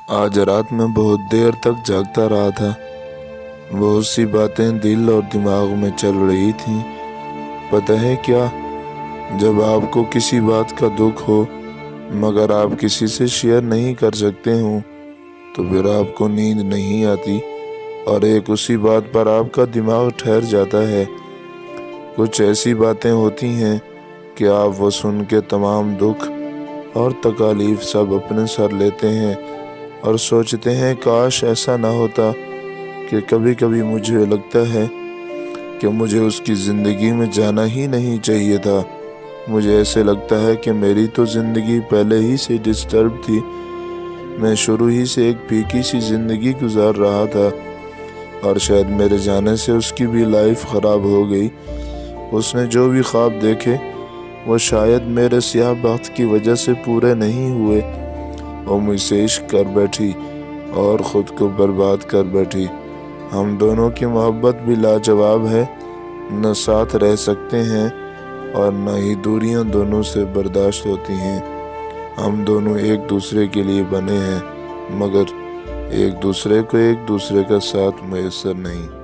آج رات میں بہت دیر تک جاگتا رہا تھا۔ بہت سی باتیں دل اور دماغ میں چل رہی تھیں۔ پتہ ہے کیا، جب آپ کو کسی بات کا دکھ ہو مگر آپ کسی سے شیئر نہیں کر سکتے ہوں تو پھر آپ کو نیند نہیں آتی اور ایک اسی بات پر آپ کا دماغ ٹھہر جاتا ہے۔ کچھ ایسی باتیں ہوتی ہیں کہ آپ وہ سن کے تمام دکھ اور تکالیف سب اپنے سر لیتے ہیں اور سوچتے ہیں کاش ایسا نہ ہوتا۔ کہ کبھی کبھی مجھے لگتا ہے کہ مجھے اس کی زندگی میں جانا ہی نہیں چاہیے تھا۔ مجھے ایسے لگتا ہے کہ میری تو زندگی پہلے ہی سے ڈسٹرب تھی۔ میں شروع ہی سے ایک پھیکی سی زندگی گزار رہا تھا اور شاید میرے جانے سے اس کی بھی لائف خراب ہو گئی۔ اس نے جو بھی خواب دیکھے وہ شاید میرے سیاہ بخت کی وجہ سے پورے نہیں ہوئے۔ وہ مجھ سے عشق کر بیٹھی اور خود کو برباد کر بیٹھی۔ ہم دونوں کی محبت بھی لاجواب ہے، نہ ساتھ رہ سکتے ہیں اور نہ ہی دوریاں دونوں سے برداشت ہوتی ہیں۔ ہم دونوں ایک دوسرے کے لیے بنے ہیں مگر ایک دوسرے کو ایک دوسرے کا ساتھ میسر نہیں۔